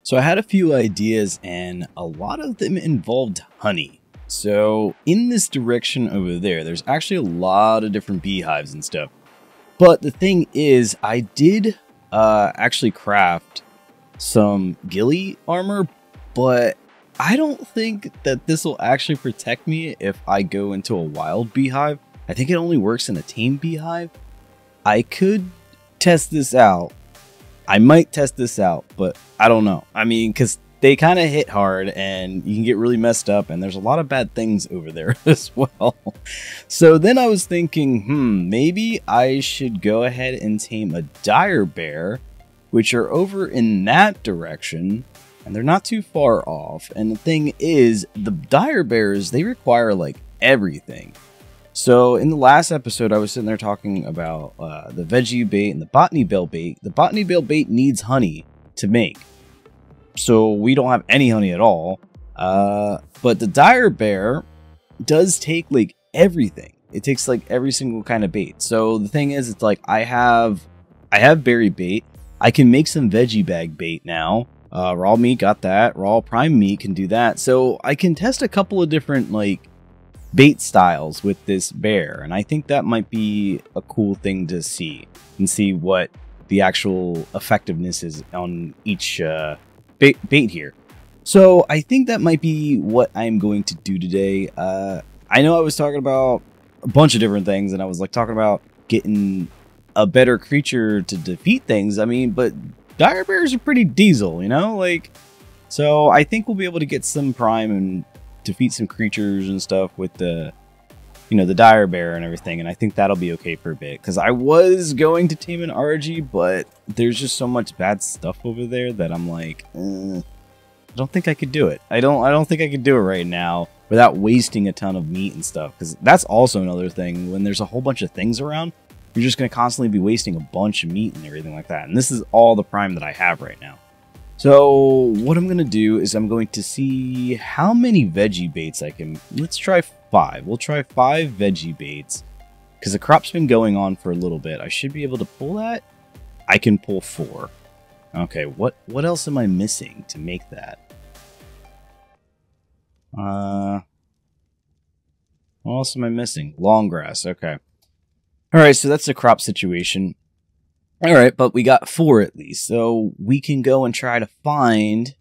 So I had a few ideas and a lot of them involved honey. So in this direction over there, there's actually a lot of different beehives and stuff. But the thing is, I did actually craft some ghillie armor, but I don't think that this will actually protect me if I go into a wild beehive. I think it only works in a tame beehive. I could test this out. I might test this out, but I don't know. I mean, because they kind of hit hard and you can get really messed up, and there's a lot of bad things over there as well. So then I was thinking, maybe I should go ahead and tame a direbear, which are over in that direction, and they're not too far off. And the thing is, the direbears, they require like everything. So in the last episode, I was sitting there talking about the veggie bait and the botany bale bait. The botany bale bait needs honey to make. So we don't have any honey at all. But the direbear does take like everything. It takes like every single kind of bait. So the thing is, it's like I have berry bait. I can make some veggie bag bait now. Raw meat, got that. Raw prime meat can do that. So I can test a couple of different like bait styles with this bear, and I think that might be a cool thing to see and see what the actual effectiveness is on each bait here. So I think that might be what I'm going to do today. I know I was talking about a bunch of different things, and I was like talking about getting a better creature to defeat things. I mean, but direbears are pretty diesel, you know, like, so I think we'll be able to get some prime and defeat some creatures and stuff with the, you know, the direbear and everything, and I think that'll be okay for a bit, because I was going to tame an RG, but there's just so much bad stuff over there that I'm like, I don't think I could do it. I don't think I could do it right now without wasting a ton of meat and stuff, because that's also another thing. When there's a whole bunch of things around, you're just going to constantly be wasting a bunch of meat and everything like that, and this is all the prime that I have right now. So what I'm going to do is I'm going to see how many veggie baits I can. Let's try 5. We'll try 5 veggie baits, because the crop's been going on for a little bit. I should be able to pull that. I can pull 4. Okay, what else am I missing to make that? What else am I missing? Long grass. Okay. All right, so that's the crop situation. All right, but we got 4 at least, so we can go and try to find,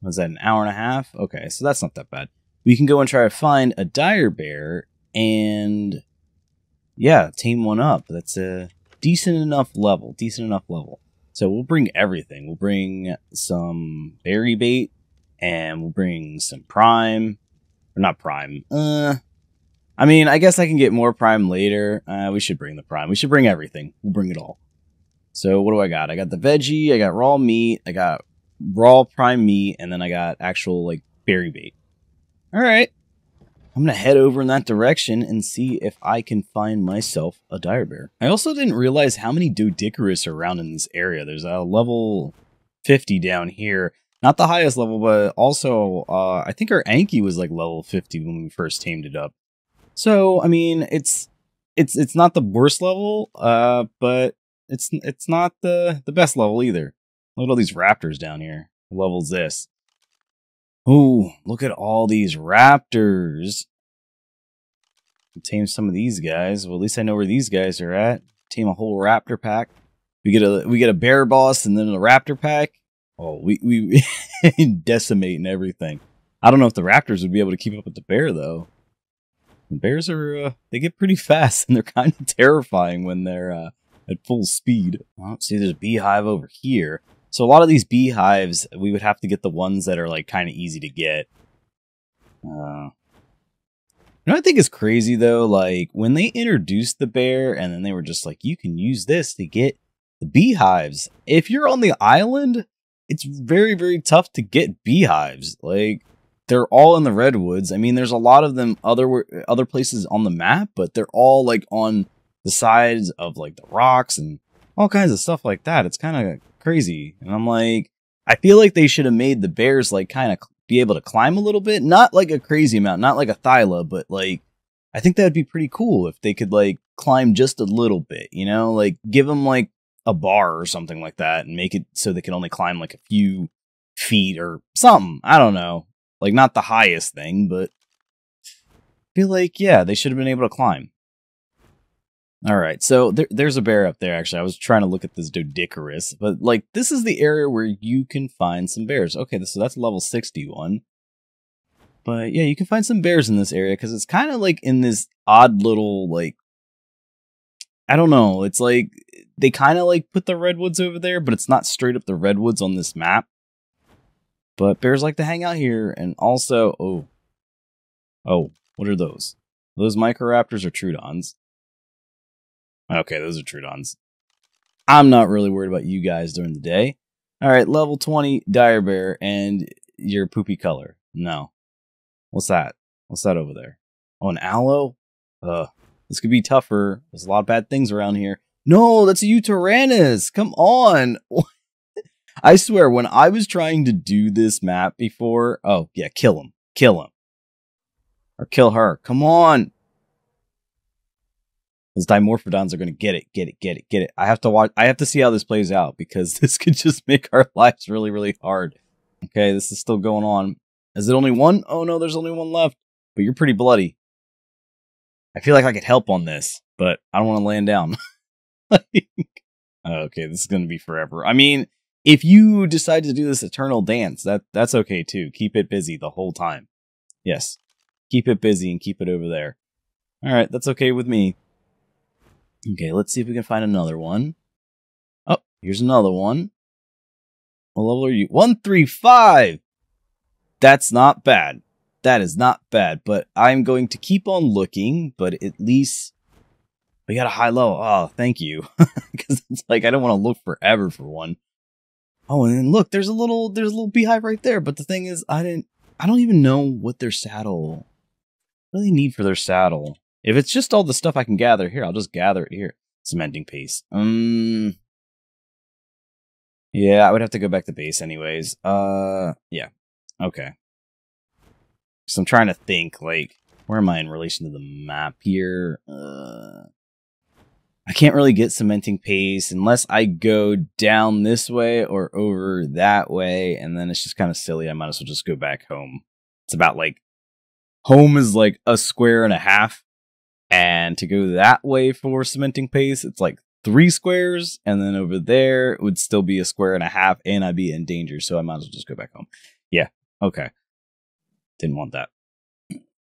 was that an hour and a half? Okay, so that's not that bad. We can go and try to find a direbear and, yeah, tame one up. That's a decent enough level, So we'll bring everything. We'll bring some berry bait, and we'll bring some prime, or not prime. I mean, I guess I can get more prime later. We should bring the prime. We should bring everything. We'll bring it all. So what do I got? I got the veggie, I got raw meat, I got raw prime meat, and then I got actual like berry bait. All right. I'm going to head over in that direction and see if I can find myself a direbear. I also didn't realize how many Doedicurus are around in this area. There's a level 50 down here. Not the highest level, but also I think our Anki was like level 50 when we first tamed it up. So, I mean, it's not the worst level, but it's not the best level either. Look at all these raptors down here. What level's this? Ooh, look at all these raptors. Tame some of these guys. Well, at least I know where these guys are at. Tame a whole raptor pack. We get a bear boss and then a raptor pack. Oh, we decimate and everything. I don't know if the raptors would be able to keep up with the bear though. The bears are they get pretty fast, and they're kind of terrifying when they're at full speed. Oh, see, there's a beehive over here. So a lot of these beehives, we would have to get the ones that are like kind of easy to get. You know what I think is crazy though? Like when they introduced the bear, and then they were just like, you can use this to get the beehives. If you're on the island, it's very, very tough to get beehives. Like they're all in the redwoods. I mean, there's a lot of them other places on the map, but they're all like on the sides of like the rocks and all kinds of stuff like that. It's kind of crazy. And I'm like, I feel like they should have made the bears like kind of be able to climb a little bit. Not like a crazy amount, not like a Thyla, but like, I think that would be pretty cool if they could like climb just a little bit, you know, like give them like a bar or something like that and make it so they can only climb like a feet or something. I don't know. Like, not the highest thing, but I feel like, yeah, they should have been able to climb. Alright, so there's a bear up there, actually. I was trying to look at this Dodicarus, but, like, this is the area where you can find some bears. Okay, so that's level 61. But, yeah, you can find some bears in this area, because it's kind of, like, in this odd little, like, I don't know, it's like, they kind of, like, put the redwoods over there, but it's not straight up the redwoods on this map. But bears like to hang out here, and also, oh, what are those? Are those Microraptors or Troodons? Okay, those are Troodons. I'm not really worried about you guys during the day. Alright, level 20 Direbear and your poopy color. No. What's that? What's that over there? Oh, an aloe? This could be tougher. There's a lot of bad things around here. No, that's a E10. Come on. I swear, when I was trying to do this map before... Oh, yeah, kill him. Kill him. Or kill her. Come on. Those Dimorphodons are going to get it, get it, get it, get it. I have to watch. I have to see how this plays out, because this could just make our lives really, really hard. Okay, this is still going on. Is it only one? Oh no, there's only one left. But you're pretty bloody. I feel like I could help on this, but I don't want to land down. Okay, this is going to be forever. I mean, if you decide to do this eternal dance, that's okay too. Keep it busy the whole time. Yes, keep it busy and keep it over there. All right, that's okay with me. Okay, let's see if we can find another one. Oh, here's another one. What level are you? 135! That's not bad. That is not bad, but I'm going to keep on looking, but at least we got a high level. Oh, thank you. Because it's like, I don't want to look forever for one. Oh, and then look, there's a little beehive right there, but the thing is, I don't even know what their saddle really need for their saddle. If it's just all the stuff I can gather here, I'll just gather it here. Cementing paste. Yeah, I would have to go back to base anyways. Yeah. Okay. So I'm trying to think, like, where am I in relation to the map here? I can't really get cementing paste unless I go down this way or over that way, and then it's just kind of silly. I might as well just go back home. It's about, like, home is like a square and a half. And to go that way for cementing paste, it's like 3 squares. And then over there, it would still be a square and a half. And I'd be in danger. So I might as well just go back home. Yeah. Okay. Didn't want that.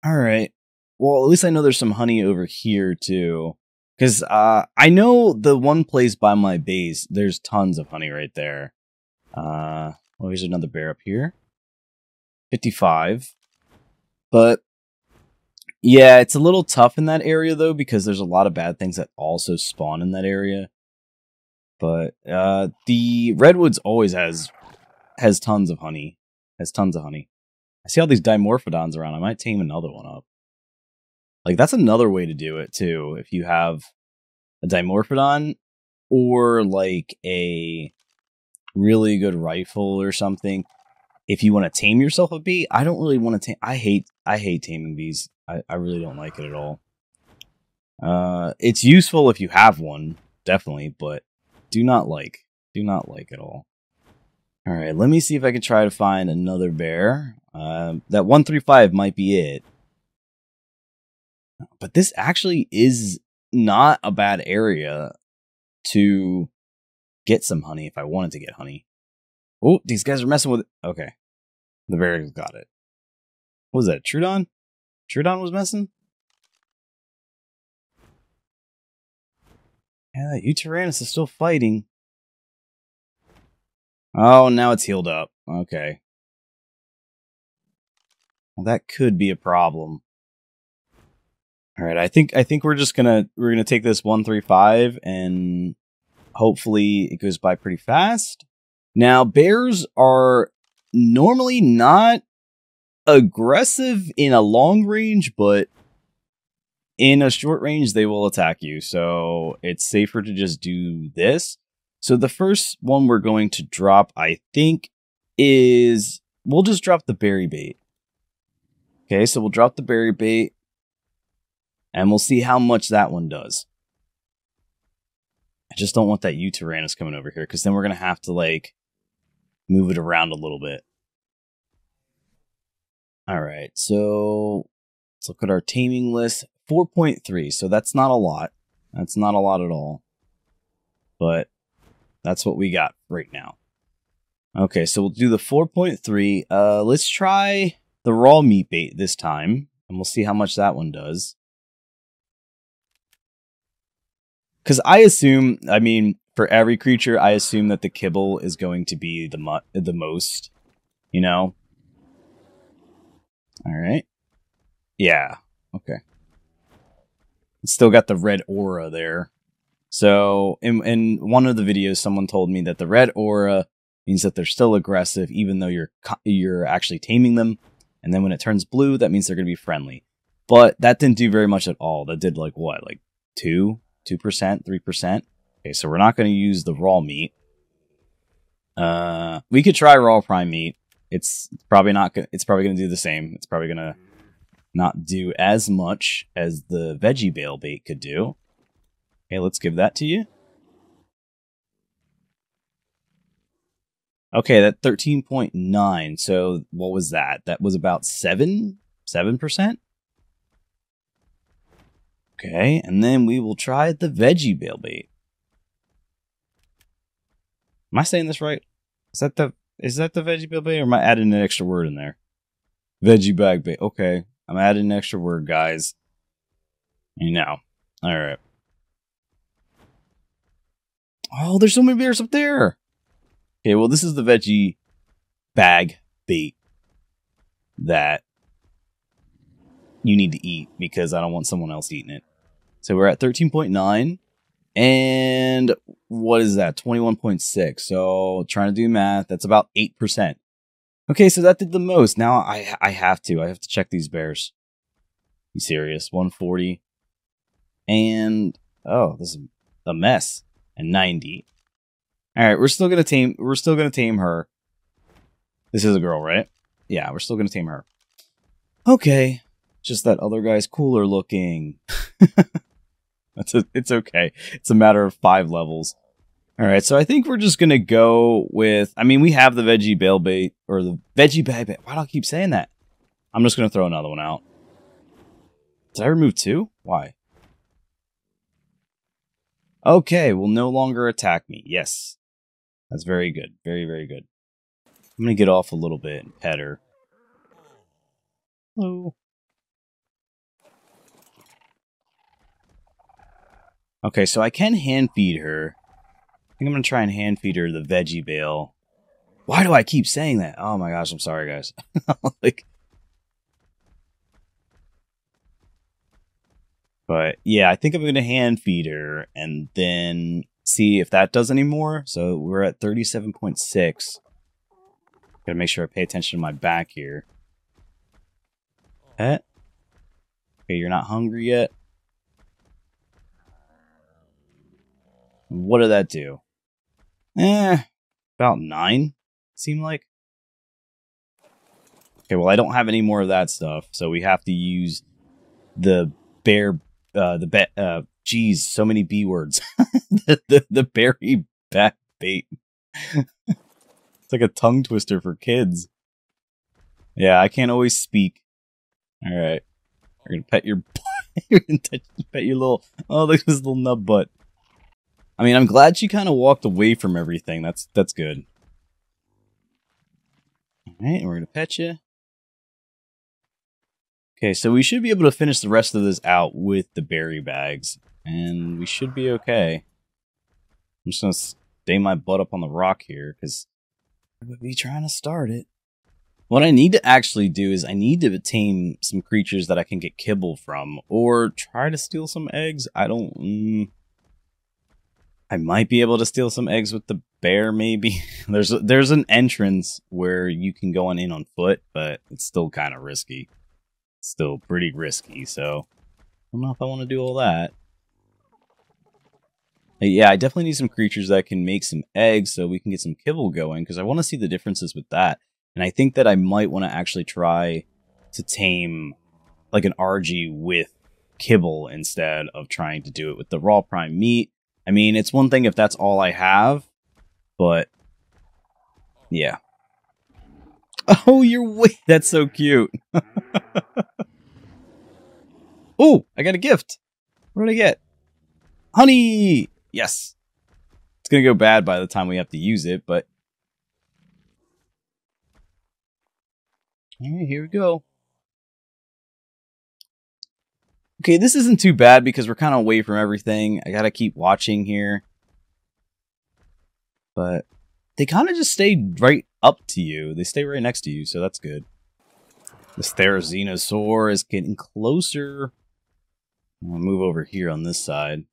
All right. Well, at least I know there's some honey over here, too. Because I know the one place by my base, there's tons of honey right there. Well, here's another bear up here. 55. But... yeah, it's a little tough in that area, though, because there's a lot of bad things that also spawn in that area. But the Redwoods always has tons of honey. Has tons of honey. I see all these Dimorphodons around. I might tame another one up. Like, that's another way to do it, too. If you have a Dimorphodon or, like, a really good rifle or something. If you want to tame yourself a bee, I don't really want to tame... I hate taming bees. I really don't like it at all. It's useful if you have one, definitely, but do not like at all. Alright, let me see if I can try to find another bear. That 135 might be it. But this actually is not a bad area to get some honey if I wanted to get honey. Oh, these guys are messing with it. Okay. The bear got it. What was that, Troodon? Troodon was messing? Yeah, that E10 is still fighting. Oh, now it's healed up. Okay. Well, that could be a problem. Alright, I think we're gonna take this 135 and hopefully it goes by pretty fast. Now, bears are normally not aggressive in a long range, but in a short range, they will attack you. So it's safer to just do this. So the first one we're going to drop, I think, is... we'll just drop the berry bait. Okay, so we'll drop the berry bait. And we'll see how much that one does. I just don't want that E10 coming over here, because then we're going to have to, like, move it around a little bit. Alright, so let's look at our taming list. 4.3, so that's not a lot. That's not a lot at all. But that's what we got right now. Okay, so we'll do the 4.3. Let's try the raw meat bait this time, and we'll see how much that one does. Because I assume, I mean, for every creature, I assume that the kibble is going to be the most, you know? Alright. Yeah, okay. It's still got the red aura there. So, in one of the videos, someone told me that the red aura means that they're still aggressive, even though you're actually taming them. And then when it turns blue, that means they're going to be friendly. But that didn't do very much at all. That did like what? Like 2%, 3%? Okay, so we're not going to use the raw meat. We could try raw prime meat. It's probably not. It's probably going to do the same. It's probably going to not do as much as the veggie bale bait could do. Okay, let's give that to you. Okay, that 13.9. So what was that? That was about 7%? Okay, and then we will try the veggie bale bait. Am I saying this right? Is that the veggie bale bait, or am I adding an extra word in there? Veggie bag bait. Okay, I'm adding an extra word, guys. You know. All right. Oh, there's so many bears up there. Okay, well, this is the veggie bag bait that you need to eat because I don't want someone else eating it. So we're at 13.9. And what is that? 21.6. So trying to do math, that's about 8%. Okay, so that did the most. Now I have to check these bears. You serious? 140. And oh, this is a mess. And 90. Alright, we're still gonna tame her. This is a girl, right? Yeah, we're still gonna tame her. Okay. Just that other guy's cooler looking. It's okay. It's a matter of 5 levels. Alright, so I think we're just gonna go with... I mean, we have the veggie bale bait, or the veggie bag bait. Why do I keep saying that? I'm just gonna throw another one out. Did I remove 2? Why? Okay, will no longer attack me. Yes. That's very good. Very, very good. I'm gonna get off a little bit and pet her. Hello. Okay, so I can hand feed her. I think I'm gonna try and hand feed her the veggie bale. Why do I keep saying that? Oh my gosh, I'm sorry, guys. But yeah, I think I'm gonna hand feed her and then see if that does any more. So we're at 37.6. Gotta make sure I pay attention to my back here. Pet? Okay, you're not hungry yet. What did that do? About 9, seemed like. Okay, well, I don't have any more of that stuff, so we have to use the geez, so many B words. the berry back bait. It's like a tongue twister for kids. Yeah, I can't always speak. Alright. We're gonna pet your pet your little... Oh, look at this little nub butt. I mean, I'm glad she kind of walked away from everything. That's good. Alright, we're gonna pet you. Okay, so we should be able to finish the rest of this out with the berry bags. And we should be okay. I'm just gonna stay my butt up on the rock here, because I would be trying to start it. What I need to actually do is I need to tame some creatures that I can get kibble from, or try to steal some eggs. I don't... I might be able to steal some eggs with the bear, maybe. There's an entrance where you can go in on foot, but it's still kind of risky. It's still pretty risky, so I don't know if I want to do all that. But yeah, I definitely need some creatures that can make some eggs so we can get some kibble going, because I want to see the differences with that. And I think that I might want to actually try to tame like an RG with kibble instead of trying to do it with the raw prime meat. I mean, it's one thing if that's all I have, but yeah. Oh, you're way. That's so cute. Oh, I got a gift. What did I get? Honey! Yes. It's going to go bad by the time we have to use it, but... Alright, here we go. Okay, this isn't too bad because we're kind of away from everything. I got to keep watching here. But they kind of just stay right up to you. They stay right next to you, so that's good. This Therizinosaur is getting closer. I'll move over here on this side.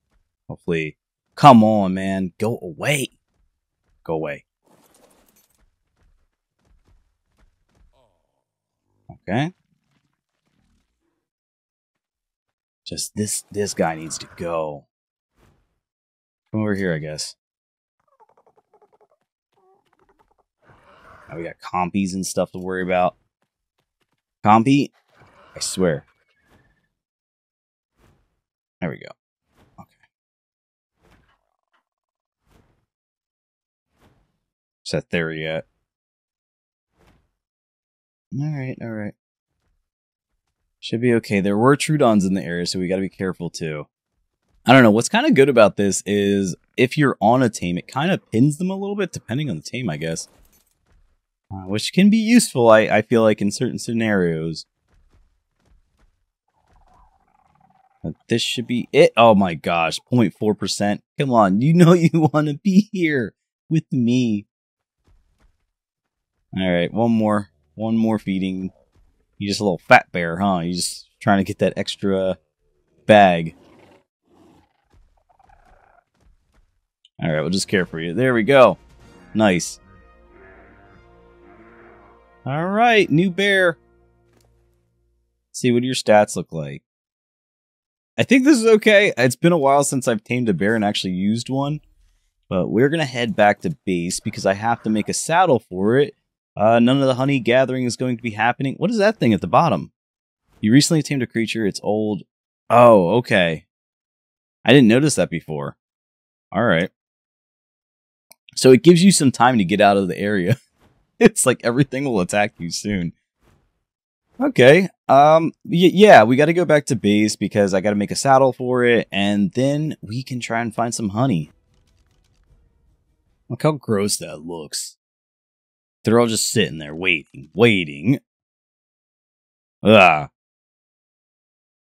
Hopefully... Come on, man. Go away. Go away. Okay. Just this guy needs to go. Come over here, I guess. Now we got compies and stuff to worry about. Compy? I swear. There we go. Set there yet. Alright. Should be okay. There were Troodons in the area, so we gotta be careful too. I don't know, what's kind of good about this is if you're on a tame, it kind of pins them a little bit, depending on the tame, I guess. Which can be useful, I feel like, in certain scenarios. But this should be it. Oh my gosh, 0.4%. Come on, you know you want to be here with me. Alright, one more feeding. You're just a little fat bear, huh? You're just trying to get that extra bag. Alright, we'll just care for you. There we go. Nice. Alright, new bear. Let's see, what do your stats look like? I think this is okay. It's been a while since I've tamed a bear and actually used one. But we're going to head back to base because I have to make a saddle for it. None of the honey gathering is going to be happening. What is that thing at the bottom? You recently tamed a creature. It's old. Oh, okay. I didn't notice that before. Alright. So it gives you some time to get out of the area. It's like everything will attack you soon. Okay. Yeah, we got to go back to base because I got to make a saddle for it. And then we can try and find some honey. Look how gross that looks. They're all just sitting there waiting. Ah.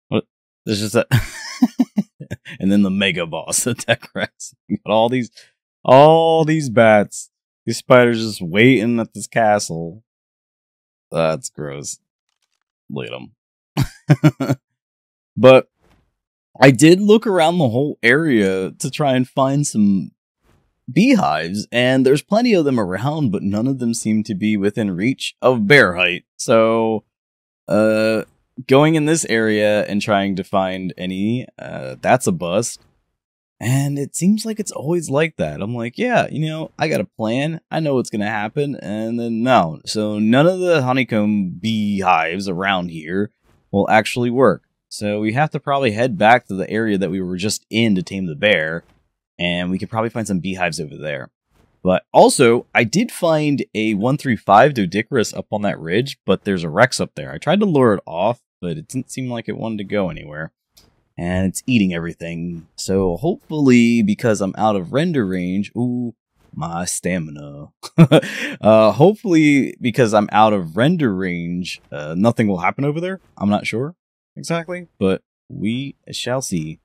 What? There's just a... And then the mega boss, the Tech-Rex. You got all these bats. These spiders just waiting at this castle. That's gross. Look at them. But I did look around the whole area to try and find some beehives, and there's plenty of them around, but none of them seem to be within reach of bear height. So, going in this area and trying to find any, that's a bust. And it seems like it's always like that. I'm like, yeah, you know, I got a plan. I know what's going to happen. And then no. So none of the honeycomb beehives around here will actually work. So we have to probably head back to the area that we were just in to tame the bear. And we could probably find some beehives over there. But also, I did find a 135 Doedicurus up on that ridge, but there's a Rex up there. I tried to lure it off, but it didn't seem like it wanted to go anywhere. And it's eating everything. So hopefully, because I'm out of render range... Ooh, my stamina. Hopefully, because I'm out of render range, nothing will happen over there. I'm not sure exactly, but we shall see.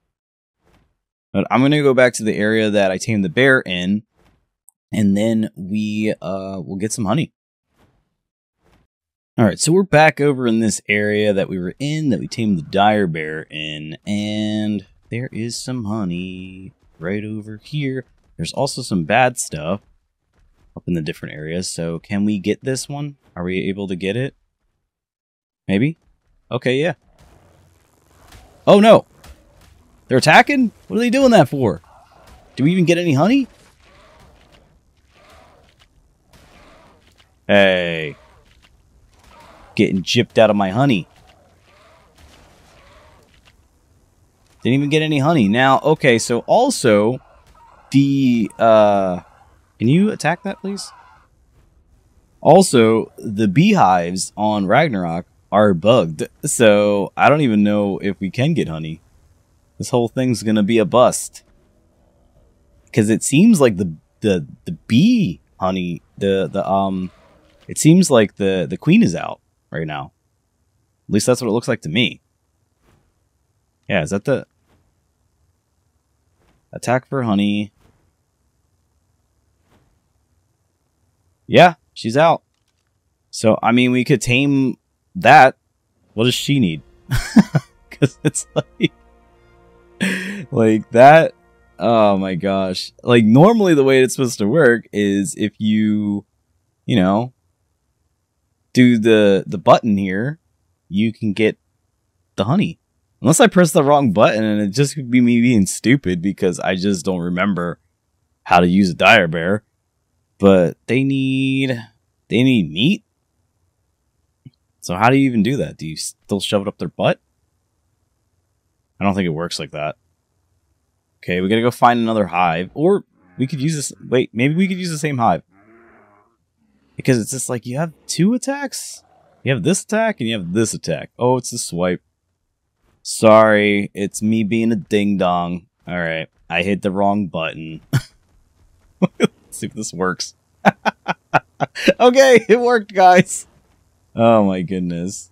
But I'm going to go back to the area that I tamed the bear in, and then we will get some honey. Alright, so we're back over in this area that we were in, that we tamed the direbear in, and there is some honey right over here. There's also some bad stuff up in the different areas, so can we get this one? Are we able to get it? Maybe? Okay, yeah. Oh no! They're attacking? What are they doing that for? Do we even get any honey? Hey. Getting gypped out of my honey. Didn't even get any honey. Now, okay, so also the can you attack that, please? Also, the beehives on Ragnarok are bugged, so I don't even know if we can get honey. This whole thing's gonna be a bust. Because it seems like the bee honey, it seems like the queen is out right now. At least that's what it looks like to me. Yeah, is that the attack for honey? Yeah, she's out. So, I mean, we could tame that. What does she need? Because it's like that. Oh my gosh. Like, normally the way it's supposed to work is if you know, do the button here, you can get the honey. Unless I press the wrong button, and it just could be me being stupid because I just don't remember how to use a direbear. But they need meat? So how do you even do that? Do you still shove it up their butt? I don't think it works like that. Okay, we gotta go find another hive. Or we could use this... Wait, maybe we could use the same hive. Because it's just like, you have 2 attacks? You have this attack and you have this attack. Oh, it's a swipe. Sorry, it's me being a ding-dong. Alright, I hit the wrong button. Let's see if this works. Okay, it worked, guys. Oh my goodness.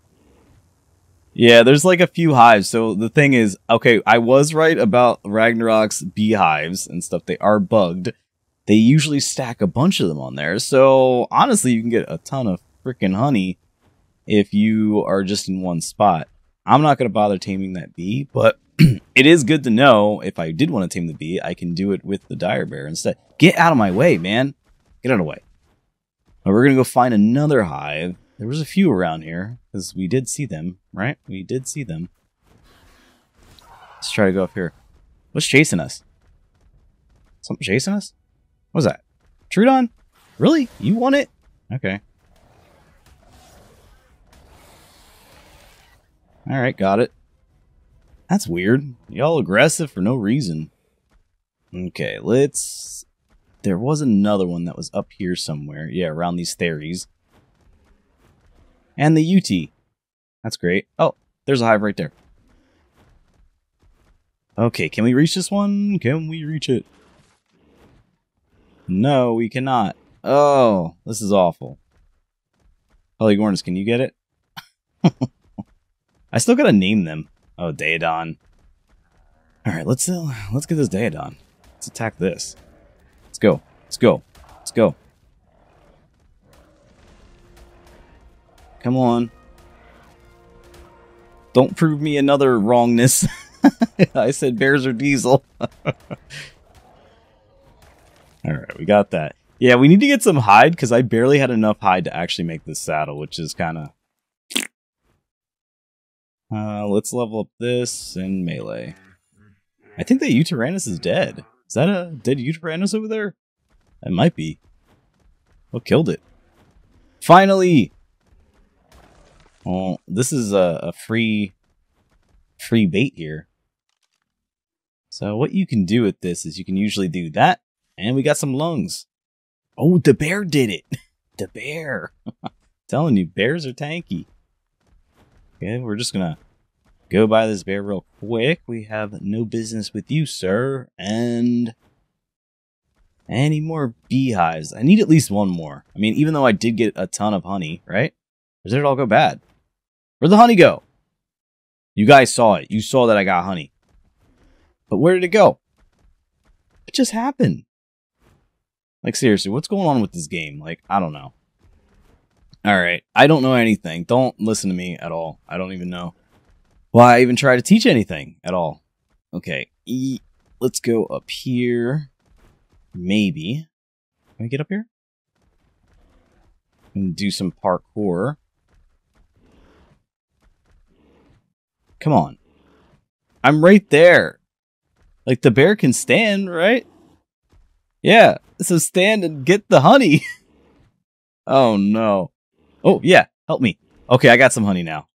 Yeah, there's like a few hives. So the thing is, okay, I was right about Ragnarok's beehives and stuff. They are bugged. They usually stack a bunch of them on there. So honestly, you can get a ton of freaking honey if you are just in one spot. I'm not going to bother taming that bee, but it is good to know if I did want to tame the bee, I can do it with the direbear instead. Get out of my way, man. Get out of the way. Now we're going to go find another hive. There was a few around here, because we did see them, right? We did see them. Let's try to go up here. What's chasing us? Something chasing us? What was that? Trudon? Really? You want it? Okay. Alright, got it. That's weird. Y'all aggressive for no reason. Okay, let's... There was another one that was up here somewhere. Yeah, around these theories. And the UT. That's great. Oh, there's a hive right there. Okay, can we reach this one? Can we reach it? No, we cannot. Oh, this is awful. Polygornis, can you get it? I still gotta name them. Oh, Daedon. Alright, let's get this Daedon. Let's attack this. Let's go. Let's go. Let's go. Come on. Don't prove me another wrongness. I said bears are diesel. Alright, we got that. Yeah, we need to get some hide, because I barely had enough hide to actually make this saddle, which is kind of... let's level up this and melee. I think that Uteranus is dead. Is that a dead Uteranus over there? It might be. What killed it? Finally! Well, this is a free bait here. So what you can do with this is you can usually do that, and we got some lungs. Oh, the bear did it! The bear! Telling you, bears are tanky. Okay, we're just gonna go by this bear real quick. We have no business with you, sir. And any more beehives? I need at least one more. I mean, even though I did get a ton of honey, right? Or did it all go bad? Where'd the honey go? You guys saw it. You saw that I got honey. But where did it go? It just happened. Like, seriously, what's going on with this game? Like, I don't know. Alright, I don't know anything. Don't listen to me at all. I don't even know why I even try to teach anything at all. Okay, let's go up here. Maybe. Can we get up here? And do some parkour. Come on. I'm right there. Like, the bear can stand, right? Yeah, so stand and get the honey. Oh, no. Oh, yeah, help me. Okay, I got some honey now.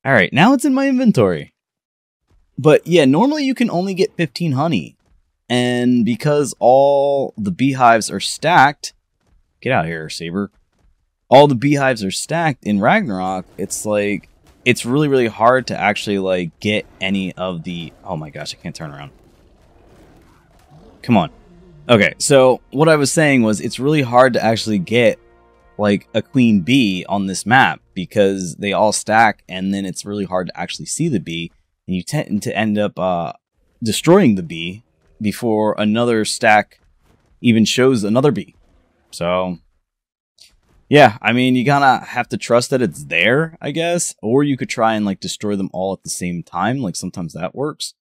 Alright, now it's in my inventory. But, yeah, normally you can only get 15 honey. And because all the beehives are stacked... Get out of here, Saber. all the beehives are stacked in Ragnarok, it's like, it's really, really hard to actually like get any of the, oh my gosh, I can't turn around. Come on. Okay, so what I was saying was it's really hard to actually get like a queen bee on this map because they all stack, and then it's really hard to actually see the bee, and you tend to end up destroying the bee before another stack even shows another bee. So yeah, I mean, you gotta have to trust that it's there, I guess, or you could try and like destroy them all at the same time. Like sometimes that works.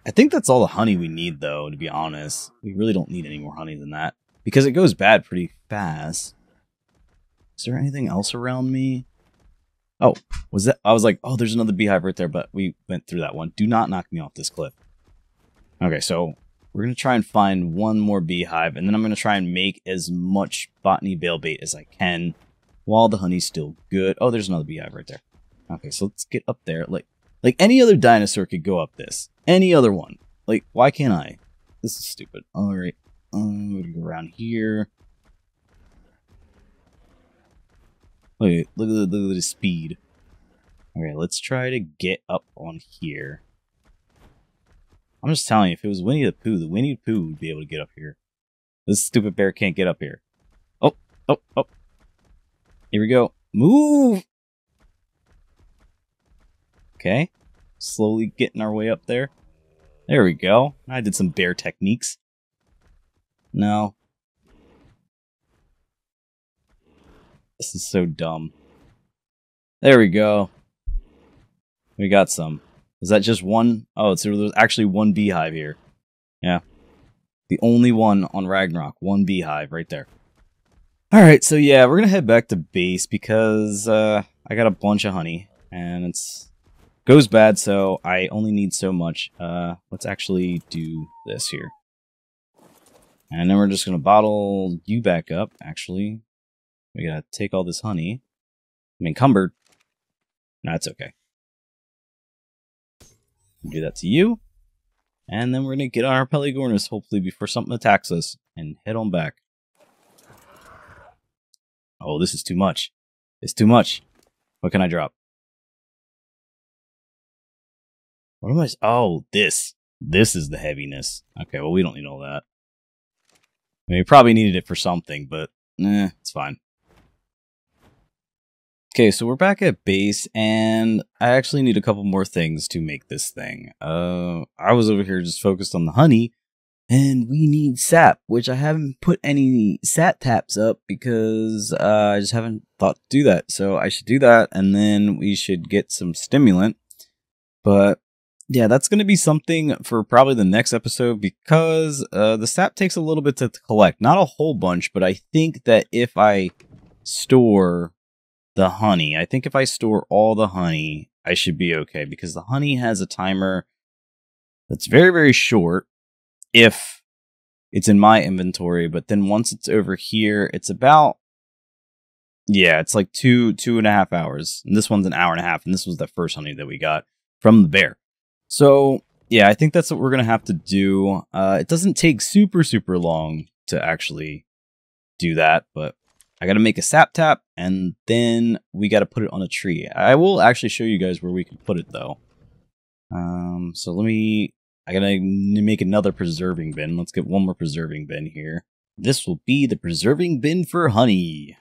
I think that's all the honey we need, though, to be honest. We really don't need any more honey than that, because it goes bad pretty fast. Is there anything else around me? Oh, was that? I was like, oh, there's another beehive right there, but we went through that one. Do not knock me off this cliff. Okay, so we're going to try and find one more beehive, and then I'm going to try and make as much botany bale bait as I can while the honey's still good. Oh, there's another beehive right there. Okay, so let's get up there. Like any other dinosaur could go up this. Any other one. Like, why can't I? This is stupid. Alright. I'm gonna go around here. Wait, look at the speed. Okay, let's try to get up on here. I'm just telling you, if it was Winnie the Pooh would be able to get up here. This stupid bear can't get up here. Oh, oh, oh. Here we go. Move! Okay. Slowly getting our way up there. There we go. I did some bear techniques. No. This is so dumb. There we go. We got some. Is that just one? Oh, so there's actually one beehive here. Yeah. The only one on Ragnarok. One beehive right there. Alright, so yeah, we're gonna head back to base because I got a bunch of honey. And it's goes bad, so I only need so much. Let's actually do this here. And then we're just going to bottle you back up, actually. We got to take all this honey. I'm encumbered. No, that's okay. Do that to you. And then we're going to get on our Peligornis, hopefully, before something attacks us. And head on back. Oh, this is too much. It's too much. What can I drop? What am I? Oh, this. This is the heaviness. Okay, well, we don't need all that. I mean, we probably needed it for something, but it's fine. Okay, so we're back at base, and I actually need a couple more things to make this thing. I was over here just focused on the honey, and we need sap, which I haven't put any sap taps up because I just haven't thought to do that. So I should do that, and then we should get some stimulant. But yeah, that's going to be something for probably the next episode because the sap takes a little bit to collect. Not a whole bunch, but I think that if I store the honey, I think if I store all the honey, I should be okay because the honey has a timer that's very, very short if it's in my inventory. But then once it's over here, it's about, yeah, it's like two and a half hours. And this one's an hour and a half. And this was the first honey that we got from the bear. So, yeah, I think that's what we're going to have to do. It doesn't take super, super long to actually do that, but I got to make a sap tap, and then we got to put it on a tree. I will actually show you guys where we can put it, though. So I got to make another preserving bin. Let's get one more preserving bin here. This will be the preserving bin for honey.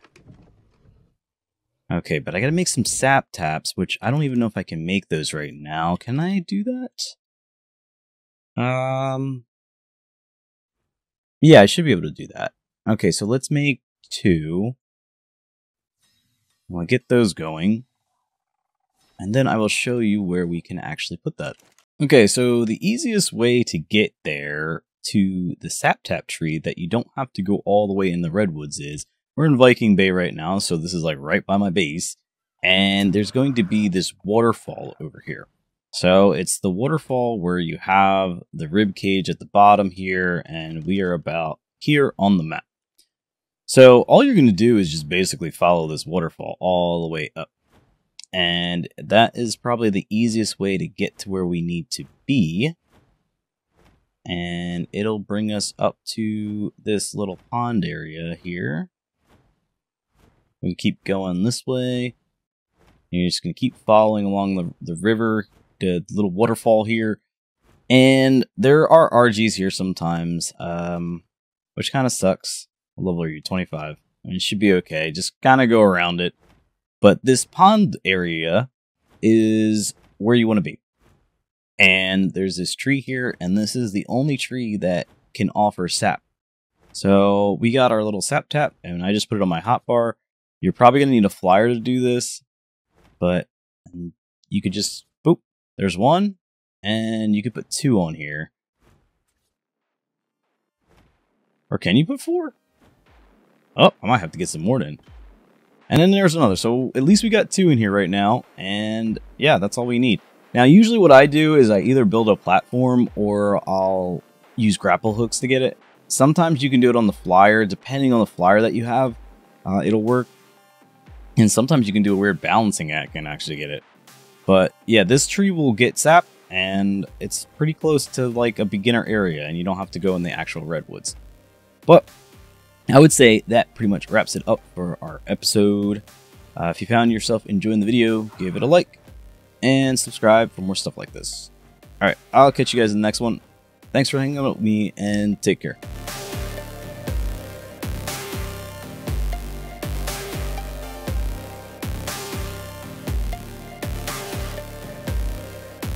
Okay, but I gotta make some sap taps, which I don't even know if I can make those right now. Can I do that? Yeah, I should be able to do that. Okay, so let's make 2. I'll get those going. And then I will show you where we can actually put that. Okay, so the easiest way to get there to the sap tap tree that you don't have to go all the way in the redwoods is, we're in Viking Bay right now, so this is like right by my base, and there's going to be this waterfall over here. So it's the waterfall where you have the rib cage at the bottom here, and we are about here on the map. So all you're going to do is just basically follow this waterfall all the way up. And that is probably the easiest way to get to where we need to be. and it'll bring us up to this little pond area here. We can keep going this way. You're just going to keep following along the river, the little waterfall here. And there are RGs here sometimes, which kind of sucks. What level are you? 25. I mean, it should be okay. Just kind of go around it. But this pond area is where you want to be. And there's this tree here, and this is the only tree that can offer sap. So we got our little sap tap, and I just put it on my hotbar. You're probably going to need a flyer to do this, but you could just, boop, there's one, and you could put 2 on here. Or can you put 4? Oh, I might have to get some more then. And then there's another, so at least we got 2 in here right now, and yeah, that's all we need. Now, usually what I do is I either build a platform or I'll use grapple hooks to get it. Sometimes you can do it on the flyer, depending on the flyer that you have, it'll work. And sometimes you can do a weird balancing act and actually get it. But yeah, this tree will get sap, and it's pretty close to like a beginner area, and you don't have to go in the actual redwoods. But I would say that pretty much wraps it up for our episode. If you found yourself enjoying the video, give it a like. And subscribe for more stuff like this. Alright, I'll catch you guys in the next one. Thanks for hanging out with me, and take care.